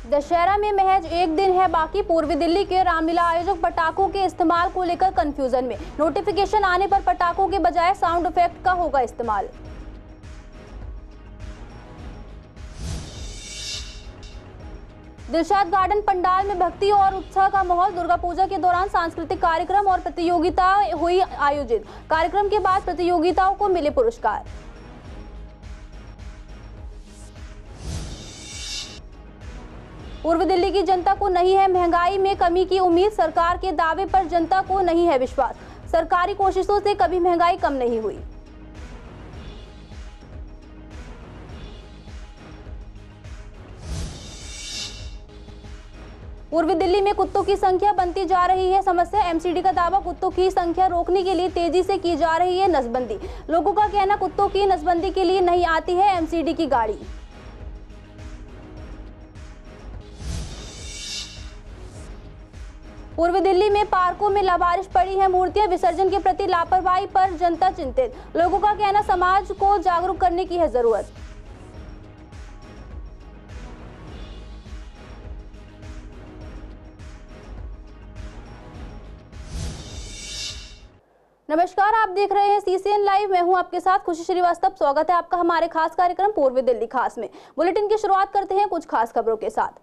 दशहरा में महज एक दिन है बाकी। पूर्वी दिल्ली के रामलीला आयोजक पटाखों के इस्तेमाल को लेकर कंफ्यूजन में। नोटिफिकेशन आने पर पटाखों के बजाय साउंड इफेक्ट का होगा इस्तेमाल। दिलशाद गार्डन पंडाल में भक्ति और उत्साह का माहौल। दुर्गा पूजा के दौरान सांस्कृतिक कार्यक्रम और प्रतियोगिता हुई आयोजित। कार्यक्रम के बाद प्रतियोगिताओं को मिले पुरस्कार। पूर्व दिल्ली की जनता को नहीं है महंगाई में कमी की उम्मीद। सरकार के दावे पर जनता को नहीं है विश्वास। सरकारी कोशिशों से कभी महंगाई कम नहीं हुई। पूर्वी दिल्ली में कुत्तों की संख्या बनती जा रही है समस्या। एमसीडी का दावा, कुत्तों की संख्या रोकने के लिए तेजी से की जा रही है नसबंदी। लोगों का कहना, कुत्तों की नसबंदी के लिए नहीं आती है एमसीडी की गाड़ी। पूर्वी दिल्ली में पार्कों में लावारिश पड़ी हैं मूर्तियां। विसर्जन के प्रति लापरवाही पर जनता चिंतित। लोगों का कहना, समाज को जागरूक करने की है जरूरत। नमस्कार, आप देख रहे हैं सीसीएन लाइव। मैं हूं आपके साथ खुशी श्रीवास्तव। स्वागत है आपका हमारे खास कार्यक्रम पूर्वी दिल्ली खास में। बुलेटिन की शुरुआत करते हैं कुछ खास खबरों के साथ।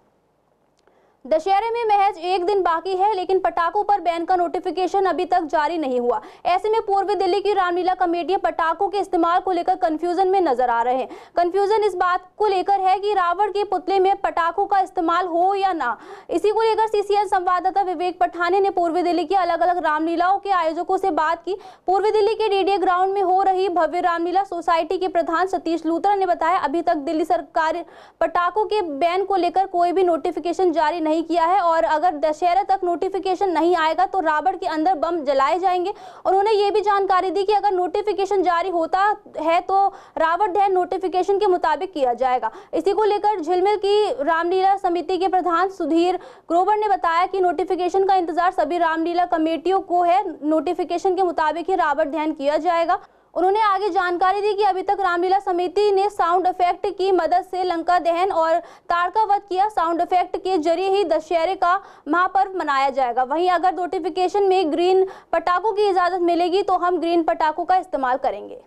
दशहरे में महज एक दिन बाकी है, लेकिन पटाखों पर बैन का नोटिफिकेशन अभी तक जारी नहीं हुआ। ऐसे में पूर्वी दिल्ली की रामलीला कमेटियां पटाखों के इस्तेमाल को लेकर कंफ्यूजन में नजर आ रहे हैं। कंफ्यूजन इस बात को लेकर है कि रावण के पुतले में पटाखों का इस्तेमाल हो या ना। इसी को लेकर सीसीएन संवाददाता विवेक पठाने ने पूर्वी दिल्ली की अलग अलग रामलीलाओं के आयोजकों से बात की। पूर्वी दिल्ली के डीडीए ग्राउंड में हो रही भव्य रामलीला सोसाइटी के प्रधान सतीश लूथरा ने बताया, अभी तक दिल्ली सरकार पटाखों के बैन को लेकर कोई भी नोटिफिकेशन जारी नहीं किया है और अगर दशहरा तक नोटिफिकेशन नहीं आएगा तो रावण के अंदर बम जलाए जाएंगे। उन्होंने ये भी जानकारी दी कि अगर नोटिफिकेशन जारी होता है तो रावण दहन नोटिफिकेशन के मुताबिक किया जाएगा। इसी को लेकर झिलमिल की रामलीला समिति के प्रधान सुधीर ग्रोवर ने बताया कि नोटिफिकेशन का इंतजार सभी रामलीला कमेटियों को है। नोटिफिकेशन के मुताबिक ही रावण दहन किया जाएगा। उन्होंने आगे जानकारी दी कि अभी तक रामलीला समिति ने साउंड इफेक्ट की मदद से लंका दहन और ताड़का वध किया। साउंड इफेक्ट के जरिए ही दशहरे का महापर्व मनाया जाएगा। वहीं अगर नोटिफिकेशन में ग्रीन पटाखों की इजाज़त मिलेगी तो हम ग्रीन पटाखों का इस्तेमाल करेंगे।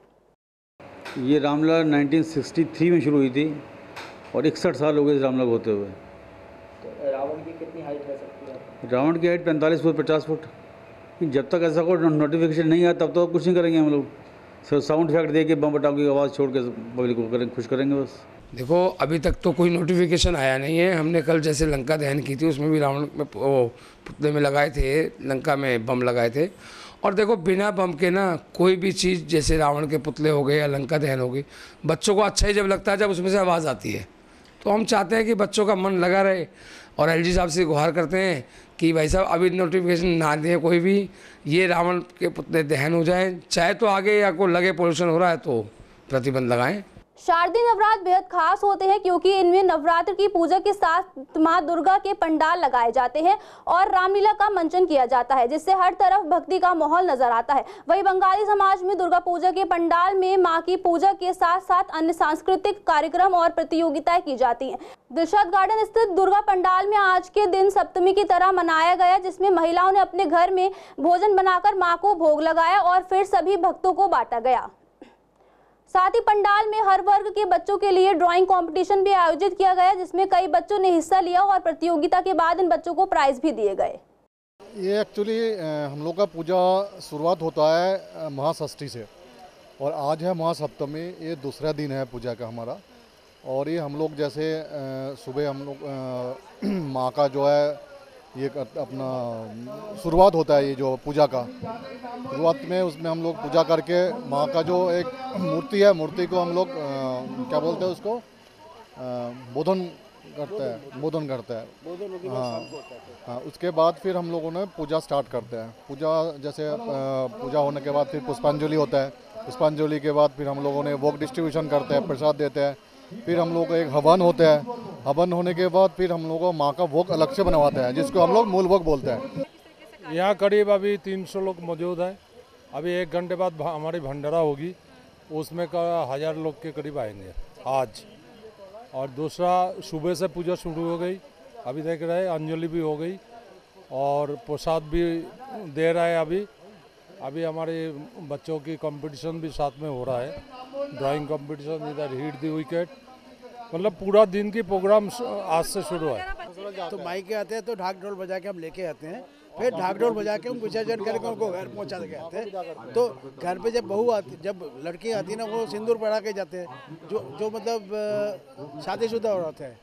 ये रामलीला 1963 में शुरू हुई थी और 61 साल हो गए इस रामलीला होते हुए। तो रावण की कितनी हाइट रह सकती है? रावण की हाइट 45 फुट 50 फुट। जब तक ऐसा कोई नोटिफिकेशन नहीं आया तब तो कुछ नहीं करेंगे हम लोग। सिर्फ साउंड इफेक्ट दे के बम पटाखों की आवाज़ छोड़ के पब्लिक को करेंगे, खुश करेंगे बस। देखो, अभी तक तो कोई नोटिफिकेशन आया नहीं है। हमने कल जैसे लंका दहन की थी उसमें भी रावण में वो पुतले में लगाए थे, लंका में बम लगाए थे। और देखो, बिना बम के ना कोई भी चीज़ जैसे रावण के पुतले हो गए या लंका दहन हो गई, बच्चों को अच्छा ही जब लगता है जब उसमें से आवाज़ आती है। तो हम चाहते हैं कि बच्चों का मन लगा रहे और एलजी साहब से गुहार करते हैं कि भाई साहब अभी नोटिफिकेशन ना दें कोई भी, ये रावण के पुतले दहन हो जाए। चाहे तो आगे या को लगे पोल्यूशन हो रहा है तो प्रतिबंध लगाएं। शारदीय नवरात्र बेहद खास होते हैं क्योंकि इनमें नवरात्र की पूजा के साथ मां दुर्गा के पंडाल लगाए जाते हैं और रामलीला का मंचन किया जाता है, जिससे हर तरफ भक्ति का माहौल नजर आता है। वहीं बंगाली समाज में दुर्गा पूजा के पंडाल में मां की पूजा के साथ साथ अन्य सांस्कृतिक कार्यक्रम और प्रतियोगिताएं की जाती हैं। दिलशाद गार्डन स्थित दुर्गा पंडाल में आज के दिन सप्तमी की तरह मनाया गया, जिसमें महिलाओं ने अपने घर में भोजन बनाकर मां को भोग लगाया और फिर सभी भक्तों को बांटा गया। साथ ही पंडाल में हर वर्ग के बच्चों के लिए ड्राइंग कंपटीशन भी आयोजित किया गया, जिसमें कई बच्चों ने हिस्सा लिया और प्रतियोगिता के बाद इन बच्चों को प्राइज भी दिए गए। ये एक्चुअली हम लोग का पूजा शुरुआत होता है महाषष्ठी से और आज है महासप्तमी। ये दूसरा दिन है पूजा का हमारा। और ये हम लोग जैसे सुबह हम लोग माँ का जो है ये अपना शुरुआत होता है, ये जो पूजा का शुरुआत में उसमें हम लोग पूजा करके माँ का जो एक मूर्ति है, मूर्ति को हम लोग क्या बोलते हैं उसको बोधन करते हैं। हाँ, उसके बाद फिर हम लोगों ने पूजा स्टार्ट करते हैं। पूजा जैसे पूजा होने के बाद फिर पुष्पांजलि होता है। पुष्पांजलि के बाद फिर हम लोगों ने भोग डिस्ट्रीब्यूशन करते हैं, प्रसाद देते हैं। फिर हम लोग एक हवन होता है। हवन होने के बाद फिर हम लोग माँ का भोग अलग से बनवाते हैं, जिसको हम लोग मूल भोग बोलते हैं। यहाँ करीब अभी 300 लोग मौजूद हैं। अभी 1 घंटे बाद हमारी भंडारा होगी, उसमें का 1000 लोग के करीब आएंगे आज। और दूसरा, सुबह से पूजा शुरू हो गई अभी देख रहे हैं अंजलि भी हो गई और प्रसाद भी दे रहा है। अभी हमारे बच्चों की कंपटीशन भी साथ में हो रहा है, ड्राइंग कंपटीशन, इधर हिट द विकेट, मतलब पूरा दिन की प्रोग्राम आज से शुरू है। तो माइके आते हैं तो ढाक ढोल बजा के हम लेके आते हैं, फिर ढाक ढोल बजा के हम विसर्जन करके उनको घर पहुंचा के आते हैं। तो घर पे जब बहू आती, जब लड़की आती है ना, वो सिंदूर पड़ा के जाते हैं, जो मतलब शादीशुदा औरत है,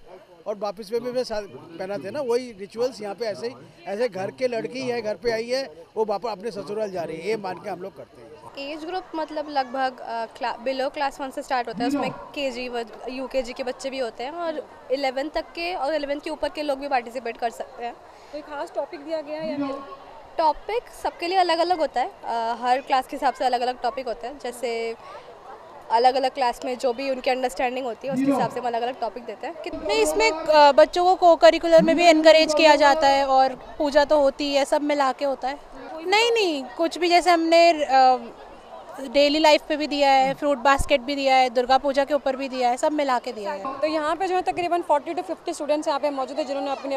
और वापस में भी पहनाते हैं ना। वही रिचुअल्स यहाँ पे ऐसे घर के लड़की है, घर पे आई है, वो वापस अपने ससुराल जा रही है, ये मान के हम लोग करते हैं। एज ग्रुप मतलब लगभग बिलो क्लास 1 से स्टार्ट होता है, उसमें केजी यूकेजी के बच्चे भी होते हैं और 11 तक के और 11 के ऊपर के लोग भी पार्टिसिपेट कर सकते हैं। कोई खास टॉपिक दिया गया है या फिर? टॉपिक सबके लिए अलग अलग होता है, हर क्लास के हिसाब से अलग अलग टॉपिक होते हैं। जैसे अलग अलग क्लास में जो भी उनकी अंडरस्टैंडिंग होती है उसके हिसाब से हम अलग अलग टॉपिक देते हैं। कितने इसमें बच्चों को करिकुलर में भी एनकरेज किया जाता है और पूजा तो होती है, सब मिला के होता है? नहीं, कुछ भी, जैसे हमने डेली लाइफ पे भी दिया है, फ्रूट बास्केट भी दिया है, दुर्गा पूजा के ऊपर भी दिया है, सब मिला के दिया है। तो यहाँ पे जो है तकरीबन 40 to 50 स्टूडेंट्स यहाँ पे मौजूद है जिन्होंने अपनी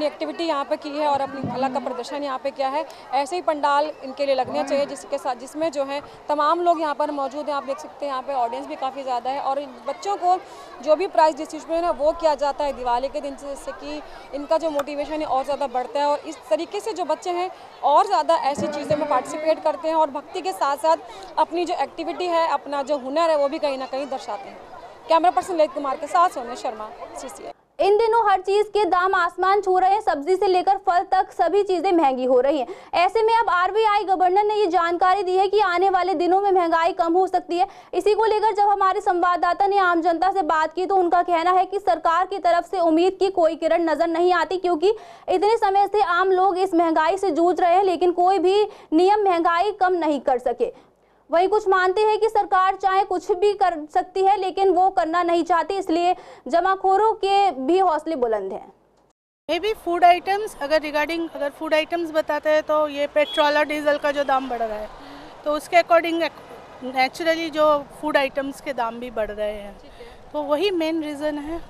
एक्टिविटी यहाँ पे की है और अपनी कला का प्रदर्शन यहाँ पे किया है। ऐसे ही पंडाल इनके लिए लगने चाहिए जिसमें जो है तमाम लोग यहाँ पर मौजूद हैं। आप देख सकते हैं यहाँ पे ऑडियंस भी काफ़ी ज़्यादा है और बच्चों को जो भी प्राइज़ डिस्ट्रीब्यूशन है वो किया जाता है दिवाली के दिन, जिससे कि इनका जो मोटिवेशन है और ज़्यादा बढ़ता है और इस तरीके से जो बच्चे हैं और ज़्यादा ऐसी चीज़ों में पार्टिसिपेट करते हैं और भक्ति के साथ साथ अपनी जो एक्टिविटी है, अपना जो हुनर है वो भी कहीं ना कहीं दर्शाते हैं। कैमरा पर्सन ललित कुमार के साथ सोनिया शर्मा, CCI। इन दिनों हर चीज के दाम आसमान छू रहे हैं, सब्जी से लेकर फल तक सभी चीजें महंगी हो रही हैं। ऐसे में अब RBI गवर्नर ने ये जानकारी दी है कि आने वाले दिनों में महंगाई कम हो सकती है। इसी को लेकर जब हमारे संवाददाता ने आम जनता से बात की तो उनका कहना है कि सरकार की तरफ से उम्मीद की कोई किरण नजर नहीं आती, क्योंकि इतने समय से आम लोग इस महंगाई से जूझ रहे हैं, लेकिन कोई भी नियम महंगाई कम नहीं कर सके। वहीं कुछ मानते हैं कि सरकार चाहे कुछ भी कर सकती है, लेकिन वो करना नहीं चाहती, इसलिए जमाखोरों के भी हौसले बुलंद हैं। मे बी फूड आइटम्स, अगर फूड आइटम्स बताते हैं तो ये पेट्रोल और डीजल का जो दाम बढ़ रहा है तो उसके अकॉर्डिंग नेचुरली जो फूड आइटम्स के दाम भी बढ़ रहे हैं, तो वही मेन रीज़न है।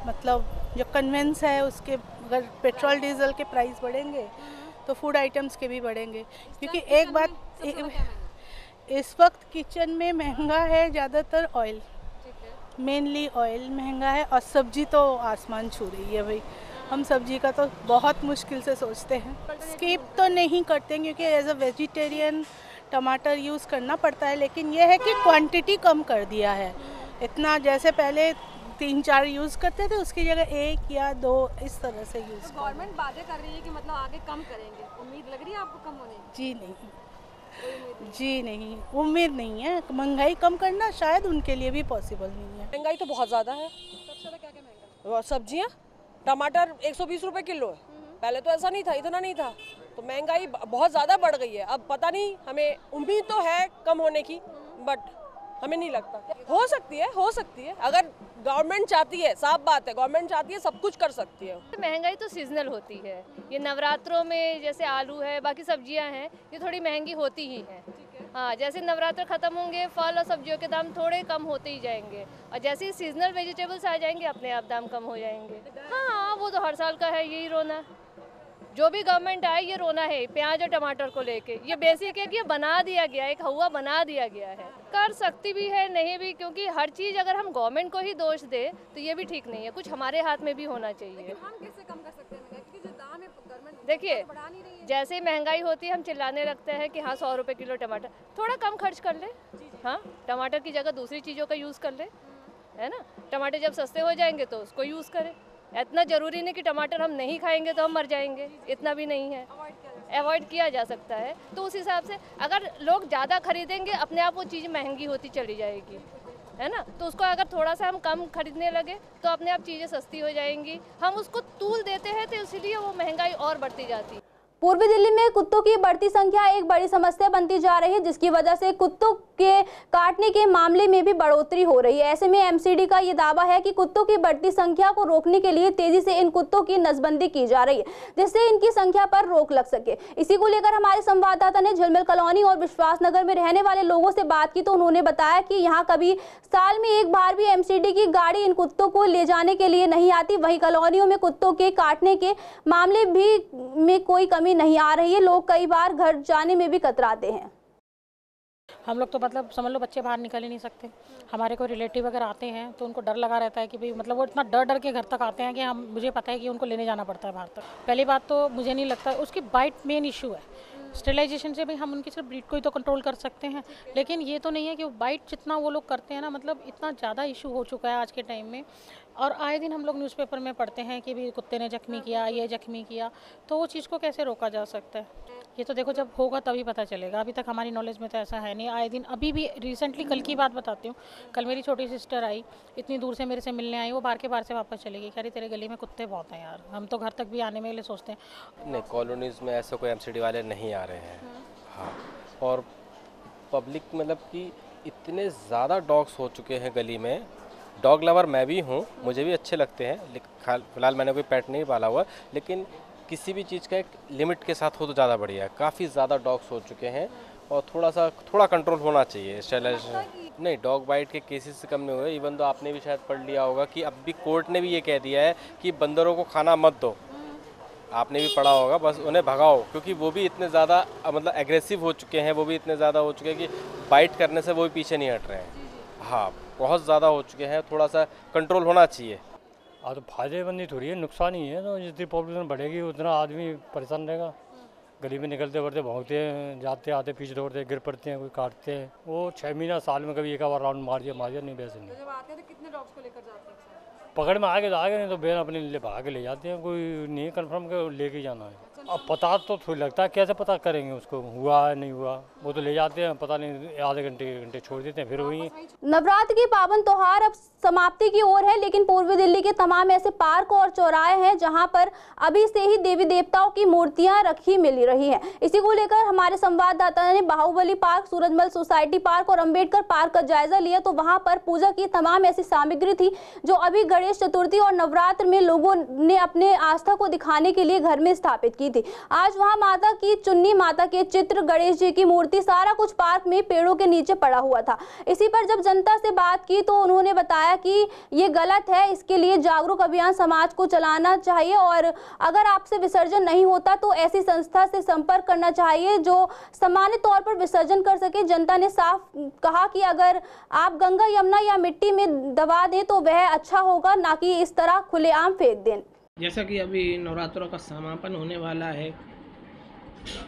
मतलब जो कन्वेंस है उसके, अगर पेट्रोल डीजल के प्राइस बढ़ेंगे तो फूड आइटम्स के भी बढ़ेंगे, क्योंकि एक बात, इस वक्त किचन में महंगा है ज़्यादातर ऑयल, मेनली ऑयल महंगा है और सब्जी तो आसमान छू रही है भाई। हम सब्जी का तो बहुत मुश्किल से सोचते हैं, स्किप तो नहीं करते क्योंकि एज अ वेजिटेरियन टमाटर यूज़ करना पड़ता है, लेकिन यह है कि क्वांटिटी कम कर दिया है। इतना जैसे पहले 3-4 यूज़ करते थे उसकी जगह 1 या 2 इस तरह से यूज़। गवर्नमेंट बातें कर रही है कि मतलब आगे कम करेंगे, उम्मीद लग रही है आपको कम होने? जी नहीं, उम्मीद नहीं है। महंगाई कम करना शायद उनके लिए भी पॉसिबल नहीं है। महंगाई तो बहुत ज़्यादा है। सबसे ज़्यादा क्या महंगा? सब्जियाँ, टमाटर 120 रुपए किलो है, पहले तो ऐसा नहीं था, इतना नहीं था। तो महंगाई बहुत ज़्यादा बढ़ गई है। अब पता नहीं, हमें उम्मीद तो है कम होने की, बट हमें नहीं लगता। हो सकती है अगर गवर्नमेंट चाहती है, साफ बात है, गवर्नमेंट चाहती है सब कुछ कर सकती है। महंगाई तो सीजनल होती है, ये नवरात्रों में जैसे आलू है, बाकी सब्जियां हैं, ये थोड़ी महंगी होती ही हैं। हाँ, जैसे नवरात्र खत्म होंगे फल और सब्जियों के दाम थोड़े कम होते ही जाएंगे, और जैसे ही सीजनल वेजिटेबल्स आ जाएंगे अपने आप दाम कम हो जाएंगे। हाँ, वो तो हर साल का है, यही रोना। जो भी गवर्नमेंट आए ये रोना है प्याज और टमाटर को लेके। ये बेसिक है कि ये बना दिया गया है, एक हवा बना दिया गया है। कर सकती भी है, नहीं भी, क्योंकि हर चीज़ अगर हम गवर्नमेंट को ही दोष दे तो ये भी ठीक नहीं है, कुछ हमारे हाथ में भी होना चाहिए। हम कैसे कम कर सकते हैं? क्योंकि जो दाम है गवर्नमेंट देखिए, जैसे ही महंगाई होती है हम चिल्लाने लगते हैं कि हाँ 100 रुपये किलो टमाटर, थोड़ा कम खर्च कर ले। हाँ, टमाटर की जगह दूसरी चीज़ों का यूज़ कर ले, है ना। टमाटर जब सस्ते हो जाएंगे तो उसको यूज़ करें। इतना ज़रूरी नहीं कि टमाटर हम नहीं खाएंगे तो हम मर जाएंगे, इतना भी नहीं है, अवॉइड किया जा सकता है। तो उस हिसाब से अगर लोग ज़्यादा खरीदेंगे अपने आप वो चीज़ महंगी होती चली जाएगी, है ना। तो उसको अगर थोड़ा सा हम कम खरीदने लगे तो अपने आप चीज़ें सस्ती हो जाएंगी। हम उसको तूल देते हैं तो इसीलिए वो महंगाई और बढ़ती जाती है। पूर्वी दिल्ली में कुत्तों की बढ़ती संख्या एक बड़ी समस्या बनती जा रही है, जिसकी वजह से कुत्तों के काटने के मामले में भी बढ़ोतरी हो रही है। ऐसे में एमसीडी का ये दावा है कि कुत्तों की बढ़ती संख्या को रोकने के लिए तेजी से इन कुत्तों की नसबंदी की जा रही है, जिससे इनकी संख्या पर रोक लग सके। इसी को लेकर हमारे संवाददाता ने झिलमिल कॉलोनी और विश्वास नगर में रहने वाले लोगों से बात की, तो उन्होंने बताया कि यहाँ कभी साल में एक बार भी एमसीडी की गाड़ी इन कुत्तों को ले जाने के लिए नहीं आती। वहीं कॉलोनियों में कुत्तों के काटने के मामले भी में कोई कमी नहीं आ रही है। लोग कई बार घर जाने में भी कतराते हैं। हम लोग तो मतलब समझ लो बच्चे बाहर निकल ही नहीं सकते। हमारे कोई रिलेटिव अगर आते हैं तो उनको डर लगा रहता है कि भाई मतलब वो इतना डर डर के घर तक आते हैं कि हम मुझे पता है कि उनको लेने जाना पड़ता है बाहर तक। पहली बात तो मुझे नहीं लगता उसकी बाइट मेन इशू है। स्टेरिलाइजेशन से भी हम उनकी सिर्फ ब्रीड को ही तो कंट्रोल कर सकते हैं, लेकिन ये तो नहीं है कि वो बाइट जितना वो लोग करते हैं ना, मतलब इतना ज़्यादा इशू हो चुका है आज के टाइम में। और आए दिन हम लोग न्यूज़पेपर में पढ़ते हैं कि भी कुत्ते ने जख्मी किया, ये जख्मी किया, तो वो चीज़ को कैसे रोका जा सकता है? ये तो देखो जब होगा तभी पता चलेगा। अभी तक हमारी नॉलेज में तो ऐसा है नहीं। आए दिन अभी भी रिसेंटली कल की बात बताती हूँ, कल मेरी छोटी सिस्टर आई, इतनी दूर से मेरे से मिलने आई, वो बाहर के बाहर से वापस चली गई। कह रही तेरे गली में कुत्ते बहुत हैं यार, हम तो घर तक भी आने में लिए सोचते हैं। नहीं, कॉलोनीज़ में ऐसे कोई एमसीडी वाले नहीं आ रहे हैं। हाँ, और पब्लिक मतलब कि इतने ज़्यादा डॉग्स हो चुके हैं गली में। डॉग लवर मैं भी हूँ, मुझे भी अच्छे लगते हैं। फिलहाल मैंने कोई पेट नहीं पाला हुआ, लेकिन किसी भी चीज़ का एक लिमिट के साथ हो तो ज़्यादा बढ़िया है। काफ़ी ज़्यादा डॉग्स हो चुके हैं और थोड़ा कंट्रोल होना चाहिए। नहीं, डॉग बाइट के केसेस से कम नहीं हुए। इवन तो आपने भी शायद पढ़ लिया होगा कि अब भी कोर्ट ने भी ये कह दिया है कि बंदरों को खाना मत दो। आपने भी पढ़ा होगा, बस उन्हें भगाओ, क्योंकि वो भी इतने ज़्यादा मतलब एग्रेसिव हो चुके हैं, वो भी इतने ज़्यादा हो चुके हैं कि बाइट करने से वो भी पीछे नहीं हट रहे हैं। हाँ, बहुत ज़्यादा हो चुके हैं, थोड़ा सा कंट्रोल होना चाहिए। हाँ, तो फायदेमंदी थोड़ी है, नुकसान ही है। तो जितनी पॉपुलेशन बढ़ेगी उतना आदमी परेशान रहेगा। गली में निकलते बढ़ते भौंकते हैं, जाते आते पीछे दौड़ते, गिर पड़ते हैं, कोई काटते हैं। वो 6 महीना साल में कभी एक बार राउंड मार दिया नहीं, वैसे नहीं। जब आते हैं तो कितने डॉग्स को लेकर जाते हैं? पकड़ में आगे तो आगे, नहीं तो बेन अपने लिए भागा के ले जाते हैं। कोई नहीं कंफर्म के लेके जाना है। अब पता तो थोड़ी लगता है, कैसे पता करेंगे उसको हुआ है नहीं हुआ? वो तो ले जाते हैं, पता नहीं आधे घंटे छोड़ देते हैं, फिर वही। नवरात्र की पावन त्योहार अब समाप्ति की ओर है, लेकिन पूर्वी दिल्ली के तमाम ऐसे पार्क और चौराहे हैं जहां पर अभी से ही देवी देवताओं की मूर्तियां रखी मिल रही हैं। इसी को लेकर हमारे संवाददाता ने Baahubali park, Surajmal society park और अंबेडकर पार्क का जायजा लिया, तो वहां पर पूजा की तमाम ऐसी सामग्री थी जो अभी गणेश चतुर्थी और नवरात्र में लोगों ने अपने आस्था को दिखाने के लिए घर में स्थापित की थी। आज वहां माता की चुन्नी, माता के चित्र, गणेश जी की मूर्ति, सारा कुछ पार्क में पेड़ों के नीचे पड़ा हुआ था। इसी पर जब जनता से बात की तो उन्होंने बताया कि ये गलत है, इसके लिए जागरूक अभियान समाज को चलाना चाहिए और अगर आपसे विसर्जन नहीं होता तो ऐसी संस्था से संपर्क करना चाहिए जो सामान्य तौर पर विसर्जन कर सके। जनता ने साफ कहा कि अगर आप गंगा, यमुना या मिट्टी में दबा दें तो वह अच्छा होगा, ना कि इस तरह खुलेआम फेंक दें। जैसा कि अभी नवरात्रों का समापन होने वाला है,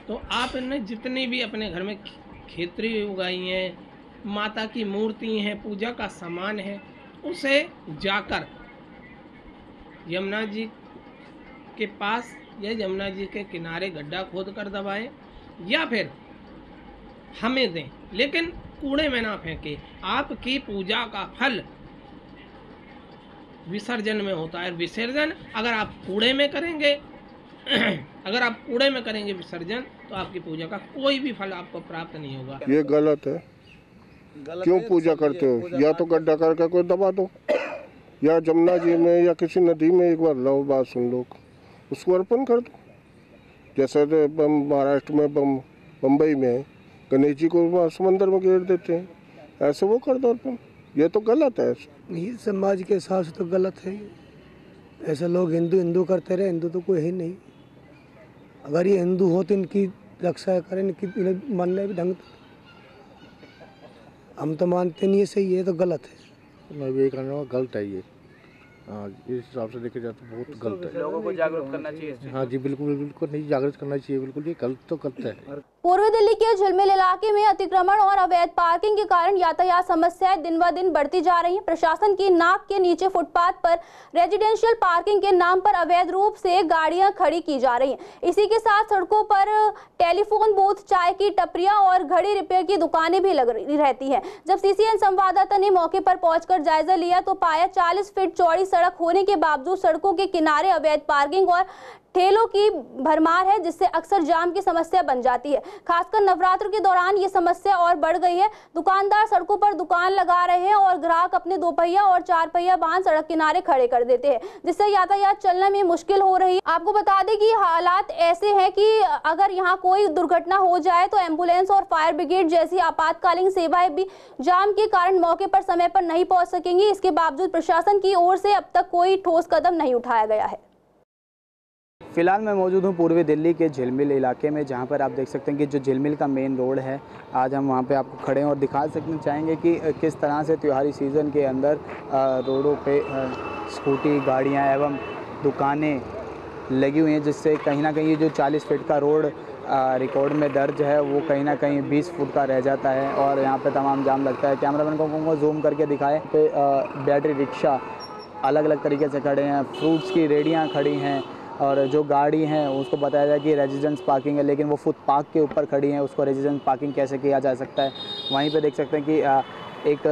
तो आपने जितनी भी अपने घर में खेती उगाई हैं, माता की मूर्ति हैं, पूजा का सामान है, उसे जाकर यमुना जी के पास या यमुना जी के किनारे गड्ढा खोद कर दबाएं या फिर हमें दें, लेकिन कूड़े में ना फेंकें। आपकी पूजा का फल विसर्जन में होता है। विसर्जन अगर आप कूड़े में करेंगे अगर आप कूड़े में करेंगे विसर्जन, तो आपकी पूजा का कोई भी फल आपको प्राप्त नहीं होगा। ये गलत है। क्यों पूजा करते हो? या तो गड्ढा करके कोई दबा दो, या जमुना जी में या किसी नदी में एक बार लो, बात सुन लो, उसको अर्पण कर दो। जैसे महाराष्ट्र में बम्बई में गणेश जी को समंदर में गिर देते हैं, ऐसे वो कर दो अर्पण। ये तो गलत है। ये समाज के हिसाब से तो गलत है। ऐसे लोग हिंदू करते रहे, हिंदू तो कोई है नहीं। अगर ये हिंदू हो तो इनकी रक्षा करें, इनकी मानने भी ढंग, हम तो मानते नहीं है सही है, तो गलत है। मैं भी कहना गलत है ये। हाँ, इस हिसाब से देखे जाए तो बहुत गलत है। लोगों को जागरूक करना चाहिए। हाँ जी, बिल्कुल नहीं जागरूक करना चाहिए, बिल्कुल ये गलत तो गलत है। पूर्वी दिल्ली के झिलमिल इलाके में अतिक्रमण और अवैध पार्किंग के कारण यातायात समस्याएं दिन ब दिन बढ़ती जा रही हैं। प्रशासन की नाक के नीचे फुटपाथ पर रेजिडेंशियल पार्किंग के नाम पर अवैध रूप से गाड़ियां खड़ी की जा रही हैं। इसी के साथ सड़कों पर टेलीफोन बूथ, चाय की टपरियां और घड़ी रिपेयर की दुकानें भी लग रहती हैं। जब सीसीएन संवाददाता ने मौके पर पहुंचकर जायजा लिया तो पाया 40 फीट चौड़ी सड़क होने के बावजूद सड़कों के किनारे अवैध पार्किंग और ठेलों की भरमार है, जिससे अक्सर जाम की समस्या बन जाती है। खासकर नवरात्र के दौरान ये समस्या और बढ़ गई है। दुकानदार सड़कों पर दुकान लगा रहे हैं और ग्राहक अपने 2 पहिया और 4 पहिया वाहन सड़क किनारे खड़े कर देते हैं, जिससे यातायात चलने में मुश्किल हो रही है। आपको बता दें कि हालात ऐसे हैं कि अगर यहाँ कोई दुर्घटना हो जाए तो एम्बुलेंस और फायर ब्रिगेड जैसी आपातकालीन सेवाएं भी जाम के कारण मौके पर समय पर नहीं पहुंच सकेंगी। इसके बावजूद प्रशासन की ओर से अब तक कोई ठोस कदम नहीं उठाया गया है। फिलहाल मैं मौजूद हूँ पूर्वी दिल्ली के झिलमिल इलाके में, जहाँ पर आप देख सकते हैं कि जो झिलमिल का मेन रोड है, आज हम वहाँ पे आपको खड़े हैं और दिखा सकते चाहेंगे कि किस तरह से त्योहारी सीज़न के अंदर रोडों पे स्कूटी, गाड़ियाँ एवं दुकानें लगी हुई हैं, जिससे कहीं ना कहीं ये जो 40 फीट का रोड रिकॉर्ड में दर्ज है वो कहीं ना कहीं 20 फुट का रह जाता है और यहाँ पे तमाम जाम लगता है। कैमरामैन को जूम करके दिखाएं पे बैटरी रिक्शा अलग अलग तरीके से खड़े हैं, फ्रूट्स की रेहड़ियाँ खड़ी हैं और जो गाड़ी हैं उसको बताया जाए कि रेजिडेंस पार्किंग है, लेकिन वो फुट पार्क के ऊपर खड़ी हैं, उसको रेजिडेंस पार्किंग कैसे किया जा सकता है। वहीं पे देख सकते हैं कि एक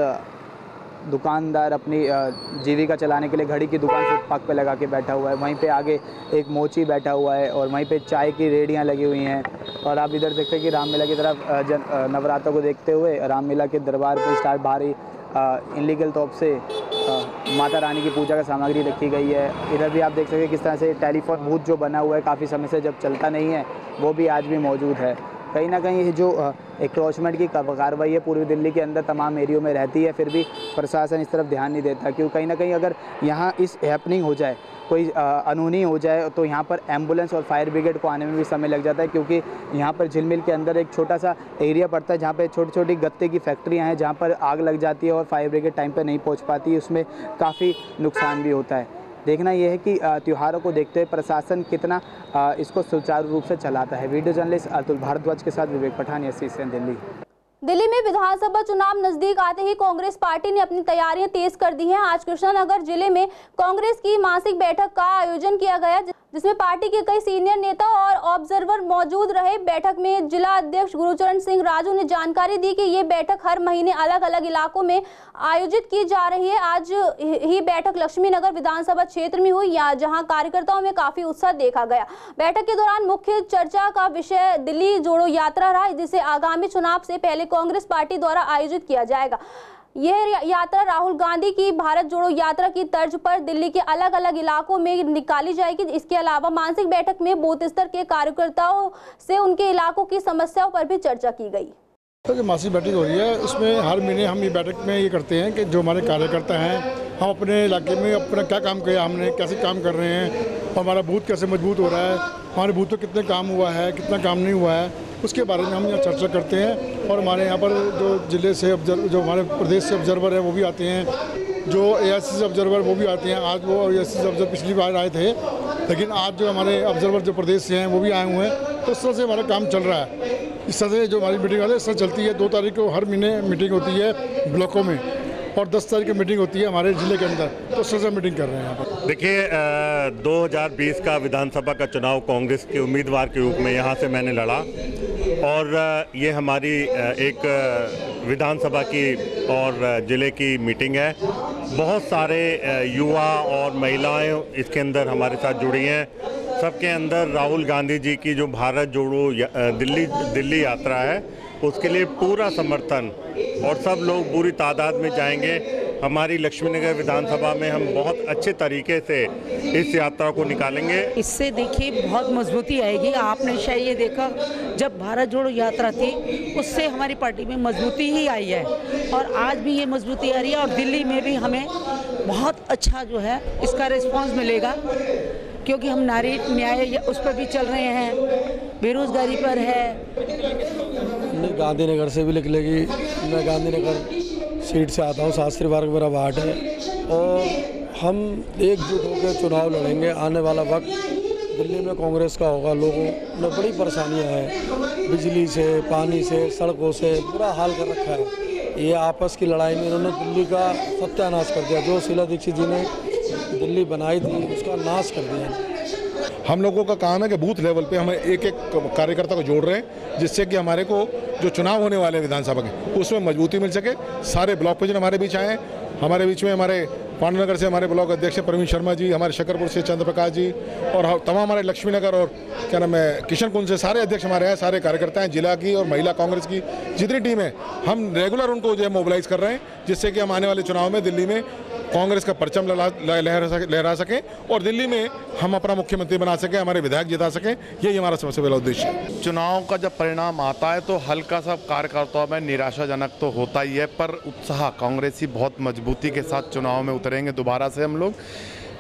दुकानदार अपनी जीविका चलाने के लिए घड़ी की दुकान फुट पार्क पे लगा के बैठा हुआ है। वहीं पे आगे एक मोची बैठा हुआ है और वहीं पे चाय की रेहड़ियाँ लगी हुई हैं। और आप इधर देखते हैं कि रामलीला की तरफ नवरात्र को देखते हुए रामलीला के दरबार पे स्टार्ट भारी इनलीगल तौर से माता रानी की पूजा का सामग्री रखी गई है। इधर भी आप देख सकते हैं किस तरह से टेलीफोन बूथ जो बना हुआ है काफ़ी समय से जब चलता नहीं है वो भी आज भी मौजूद है। कहीं ना कहीं जो एंक्रोचमेंट की कार्रवाई है पूर्वी दिल्ली के अंदर तमाम एरियो में रहती है, फिर भी प्रशासन इस तरफ ध्यान नहीं देता, क्योंकि कहीं ना कहीं अगर यहाँ इस हैपनिंग हो जाए, कोई अनहोनी हो जाए तो यहाँ पर एम्बुलेंस और फायर ब्रिगेड को आने में भी समय लग जाता है, क्योंकि यहाँ पर झिलमिल के अंदर एक छोटा सा एरिया पड़ता है जहाँ पे छोटी छोटी गत्ते की फैक्ट्रियाँ हैं, जहाँ पर आग लग जाती है और फायर ब्रिगेड टाइम पर नहीं पहुँच पाती है, उसमें काफ़ी नुकसान भी होता है। देखना यह है कि त्योहारों को देखते हुए प्रशासन कितना इसको सुचारू रूप से चलाता है। वीडियो जर्नलिस्ट अतुल भारद्वाज के साथ विवेक पठान, SCCN दिल्ली। दिल्ली में विधानसभा चुनाव नजदीक आते ही कांग्रेस पार्टी ने अपनी तैयारियां तेज कर दी हैं। आज कृष्णनगर जिले में कांग्रेस की मासिक बैठक का आयोजन किया गया, जिसमें पार्टी के कई सीनियर नेता और ऑब्जर्वर मौजूद रहे। बैठक में जिला अध्यक्ष गुरुचरण सिंह राजू ने जानकारी दी कि ये बैठक हर महीने अलग अलग इलाकों में आयोजित की जा रही है। आज ही बैठक लक्ष्मीनगर विधानसभा क्षेत्र में हुई, जहां कार्यकर्ताओं में काफी उत्साह देखा गया। बैठक के दौरान मुख्य चर्चा का विषय दिल्ली जोड़ो यात्रा रहा, जिसे आगामी चुनाव से पहले कांग्रेस पार्टी द्वारा आयोजित किया जाएगा। यह यात्रा राहुल गांधी की भारत जोड़ो यात्रा की तर्ज पर दिल्ली के अलग अलग इलाकों में निकाली जाएगी। इसके अलावा मानसिक बैठक में बूथ स्तर के कार्यकर्ताओं से उनके इलाकों की समस्याओं पर भी चर्चा की गई। तो मासिक बैठक हो रही है, उसमें हर महीने हम ये बैठक में ये करते हैं कि जो हमारे कार्यकर्ता हैं, हम अपने इलाके में अपना क्या काम किया, हमने कैसे काम कर रहे हैं, हमारा बूथ कैसे मजबूत हो रहा है, हमारे बूथ पर कितने काम हुआ है, कितना काम नहीं हुआ है, उसके बारे में हम यहाँ चर्चा करते हैं। और हमारे यहाँ पर जो जिले से जो हमारे प्रदेश से ऑब्जर्वर है वो भी आते हैं, जो AIC से ऑब्जर्वर वो भी आते हैं। आज वो AIC से ऑब्जर्वर पिछली बार आए थे, लेकिन आज जो हमारे ऑब्जर्वर जो प्रदेश से हैं वो भी आए हुए हैं। तो इस तरह से हमारा काम चल रहा है। इस तरह से जो हमारी मीटिंग है इस तरह चलती है। 2 तारीख को हर महीने मीटिंग होती है ब्लॉकों में और 10 तारीख की मीटिंग होती है हमारे ज़िले के अंदर। तो इस तरह से मीटिंग कर रहे हैं यहाँ पर। देखिए 2020 का विधानसभा का चुनाव कांग्रेस के उम्मीदवार के रूप में यहाँ से मैंने लड़ा और ये हमारी एक विधानसभा की और ज़िले की मीटिंग है। बहुत सारे युवा और महिलाएं इसके अंदर हमारे साथ जुड़ी हैं। सबके अंदर राहुल गांधी जी की जो भारत जोड़ो दिल्ली यात्रा है उसके लिए पूरा समर्थन और सब लोग पूरी तादाद में जाएंगे। हमारी लक्ष्मीनगर विधानसभा में हम बहुत अच्छे तरीके से इस यात्रा को निकालेंगे। इससे देखिए बहुत मजबूती आएगी। आपने शायद ये देखा जब भारत जोड़ो यात्रा थी उससे हमारी पार्टी में मजबूती ही आई है और आज भी ये मजबूती आ रही है और दिल्ली में भी हमें बहुत अच्छा जो है इसका रिस्पांस मिलेगा, क्योंकि हम नारी न्याय उस पर भी चल रहे हैं, बेरोजगारी पर है। गांधीनगर से भी निकलेगी। मैं गांधीनगर सीट से आता हूँ, शास्त्री मार्ग मेरा वार्ड है और हम एकजुट होकर चुनाव लड़ेंगे। आने वाला वक्त दिल्ली में कांग्रेस का होगा। लोगों में बड़ी परेशानियां हैं, बिजली से, पानी से, सड़कों से बुरा हाल कर रखा है। ये आपस की लड़ाई में इन्होंने दिल्ली का सत्यानाश कर दिया। जो शीला दीक्षित जी ने दिल्ली बनाई थी उसका नाश कर दिया। हम लोगों का काम है कि बूथ लेवल पे हम एक एक कार्यकर्ता को जोड़ रहे हैं, जिससे कि हमारे को जो चुनाव होने वाले विधानसभा के उसमें मजबूती मिल सके। सारे ब्लॉक प्रेसिडेंट हमारे बीच आए, हमारे बीच में हमारे पांडुनगर से हमारे ब्लॉक अध्यक्ष प्रवीण शर्मा जी, हमारे शकरपुर से चंद्र प्रकाश जी और तमाम हमारे लक्ष्मीनगर और क्या नाम है किशन कुंज से सारे अध्यक्ष हमारे हैं, सारे कार्यकर्ता हैं जिला की और महिला कांग्रेस की जितनी टीम है, हम रेगुलर उनको जो है मोबिलाइज कर रहे हैं, जिससे कि हम आने वाले चुनाव में दिल्ली में कांग्रेस का परचम लहरा सकें और दिल्ली में हम अपना मुख्यमंत्री बना सकें, हमारे विधायक जिता सकें। यही हमारा सबसे पहला उद्देश्य है। चुनाव का जब परिणाम आता है तो हल्का सा कार्यकर्ताओं में निराशाजनक तो होता ही है, पर उत्साह कांग्रेसी बहुत मजबूती के साथ चुनाव में उतरेंगे दोबारा से हम लोग।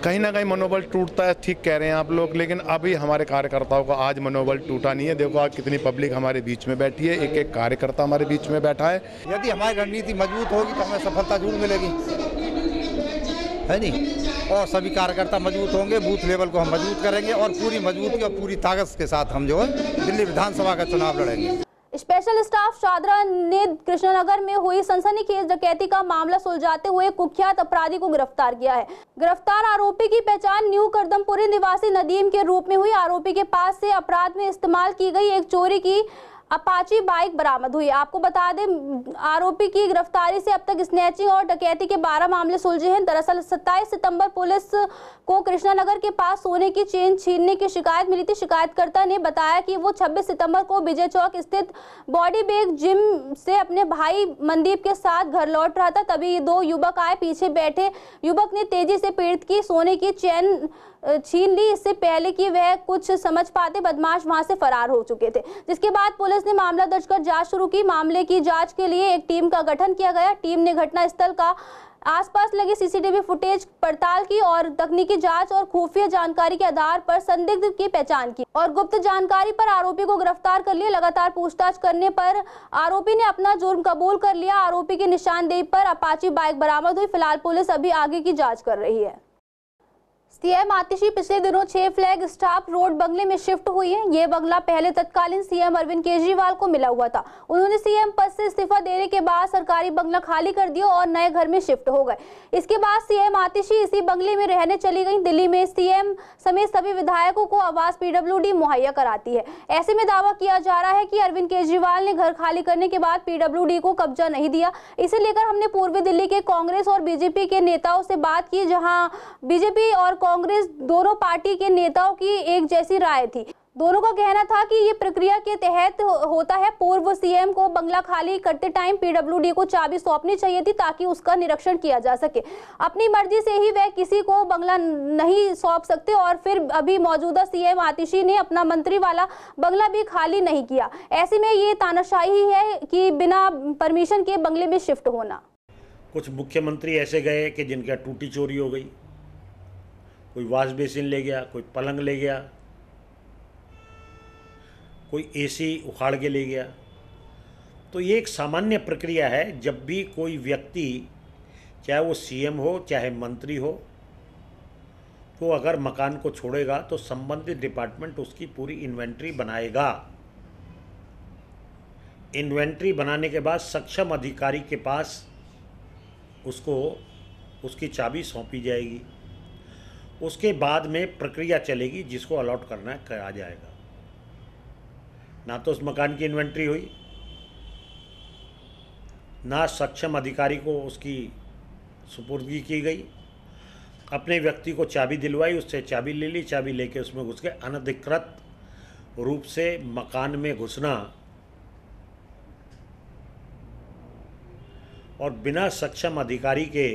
कहीं ना कहीं मनोबल टूटता है, ठीक कह रहे हैं आप लोग, लेकिन अभी हमारे कार्यकर्ताओं का आज मनोबल टूटा नहीं है। देखो आज कितनी पब्लिक हमारे बीच में बैठी है, एक एक कार्यकर्ता हमारे बीच में बैठा है। यदि हमारी रणनीति मजबूत होगी तो हमें सफलता जरूर मिलेगी, है नहीं, और सभी कार्यकर्ता मजबूत होंगे, बूथ लेवल को हम मजबूत करेंगे और पूरी मजबूती और पूरी ताकत के साथ हम जो है दिल्ली विधानसभा का चुनाव लड़ेंगे। स्पेशल स्टाफ शादरा ने कृष्णनगर में हुई सनसनीखेज डकैती का मामला सुलझाते हुए कुख्यात अपराधी को गिरफ्तार किया है। गिरफ्तार आरोपी की पहचान न्यू करदमपुरी निवासी नदीम के रूप में हुई। आरोपी के पास से अपराध में इस्तेमाल की गई एक चोरी की अपाची बाइक बरामद हुई। आपको बता दें, आरोपी की गिरफ्तारी से अब तक स्नैचिंग और डकैती के 12 मामले सुलझे हैं। दरअसल 27 सितंबर पुलिस को कृष्णानगर के पास सोने की चेन छीनने की शिकायत मिली थी। शिकायतकर्ता ने बताया कि वो 26 सितंबर को विजय चौक स्थित बॉडी बैग जिम से अपने भाई मनदीप के साथ घर लौट रहा था। तभी 2 युवक आए। पीछे बैठे युवक ने तेजी से पीड़ित की सोने की चेन छीन ली। इससे पहले कि वह कुछ समझ पाते बदमाश वहां से फरार हो चुके थे, जिसके बाद पुलिस ने मामला दर्ज कर जांच शुरू की। मामले की जांच के लिए एक टीम का गठन किया गया। टीम ने घटनास्थल का आसपास लगे सीसीटीवी फुटेज पड़ताल की और तकनीकी जांच और खुफिया जानकारी के आधार पर संदिग्ध की पहचान की और गुप्त जानकारी पर आरोपी को गिरफ्तार कर लिया। लगातार पूछताछ करने पर आरोपी ने अपना जुर्म कबूल कर लिया। आरोपी की निशानदेही पर अपाची बाइक बरामद हुई। फिलहाल पुलिस अभी आगे की जाँच कर रही है। सीएम आतिशी पिछले दिनों 6 फ्लैग स्टाफ रोड बंगले में शिफ्ट हुई है। ये बंगला पहले तत्कालीन सीएम अरविंद केजरीवाल को मिला हुआ था। उन्होंने सीएम पद से इस्तीफा देने के बाद सरकारी बंगला खाली कर दिया और नए घर में शिफ्ट हो गए। इसके बाद सीएम आतिशी इसी बंगले में रहने चली गई। दिल्ली में सीएम समेत सभी विधायकों को आवास पीडब्ल्यूडी मुहैया कराती है। ऐसे में दावा किया जा रहा है कि अरविंद केजरीवाल ने घर खाली करने के बाद पीडब्ल्यूडी को कब्जा नहीं दिया। इसे लेकर हमने पूर्वी दिल्ली के कांग्रेस और बीजेपी के नेताओं से बात की, जहां बीजेपी और कांग्रेस दोनों पार्टी के नेताओं की एक जैसी राय थी। दोनों का कहना था कि ये प्रक्रिया के तहत होता है। पूर्व सीएम को बंगला खाली करते टाइम पीडब्ल्यूडी को चाबी सौंपनी चाहिए थी ताकि उसका निरीक्षण किया जा सके। अपनी मर्जी से ही वह किसी को बंगला नहीं सौंप सकते और फिर अभी मौजूदा सीएम आतिशी ने अपना मंत्री वाला बंगला भी खाली नहीं किया। ऐसे में ये तानाशाही है कि बिना परमिशन के बंगले में शिफ्ट होना। कुछ मुख्यमंत्री ऐसे गए कि जिनका टूटी चोरी हो गई, कोई वॉश बेसिन ले गया, कोई पलंग ले गया, कोई एसी उखाड़ के ले गया। तो ये एक सामान्य प्रक्रिया है। जब भी कोई व्यक्ति, चाहे वो सीएम हो चाहे मंत्री हो, तो अगर मकान को छोड़ेगा तो संबंधित डिपार्टमेंट उसकी पूरी इन्वेंट्री बनाएगा। इन्वेंट्री बनाने के बाद सक्षम अधिकारी के पास उसको उसकी चाबी सौंपी जाएगी। उसके बाद में प्रक्रिया चलेगी, जिसको अलॉट करना है करा जाएगा। ना तो उस मकान की इन्वेंट्री हुई, ना सक्षम अधिकारी को उसकी सुपुर्दगी की गई। अपने व्यक्ति को चाबी दिलवाई, उससे चाबी ले ली, चाबी लेके उसमें घुस गए। अनधिकृत रूप से मकान में घुसना और बिना सक्षम अधिकारी के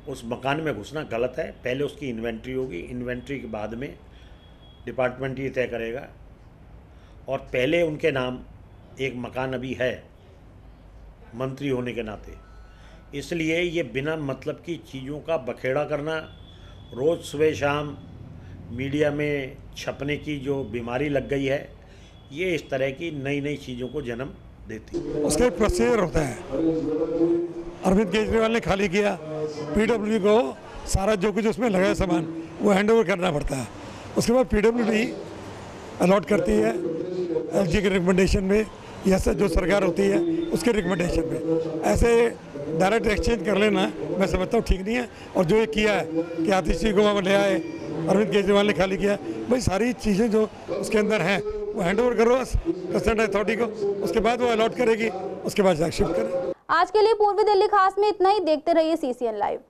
उस मकान में घुसना गलत है। पहले उसकी इन्वेंट्री होगी, इन्वेंट्री के बाद में डिपार्टमेंट ये तय करेगा। और पहले उनके नाम एक मकान अभी है मंत्री होने के नाते, इसलिए ये बिना मतलब की चीज़ों का बखेड़ा करना, रोज़ सुबह शाम मीडिया में छपने की जो बीमारी लग गई है, ये इस तरह की नई नई चीज़ों को जन्म देती है। उसका एक प्रोसीजर होता है। अरविंद केजरीवाल ने खाली किया, पीडब्ल्यूडी को सारा जो कुछ उसमें लगा सामान वो हैंडओवर करना पड़ता है। उसके बाद पीडब्ल्यूडी अलॉट करती है एलजी के रिकमेंडेशन में या जो सरकार होती है उसके रिकमेंडेशन में। ऐसे डायरेक्ट एक्सचेंज कर लेना मैं समझता हूँ ठीक नहीं है। और जो ये किया है कि आतिशी को वहाँ ले आए, अरविंद केजरीवाल ने खाली किया, भाई सारी चीज़ें जो उसके अंदर हैं वो हैंडओवर करो कंसर्न अथॉरिटी को, उसके बाद वो अलॉट करेगी, उसके बाद जाके शिफ्ट करें। आज के लिए पूर्वी दिल्ली खास में इतना ही। देखते रहिए CCN लाइव।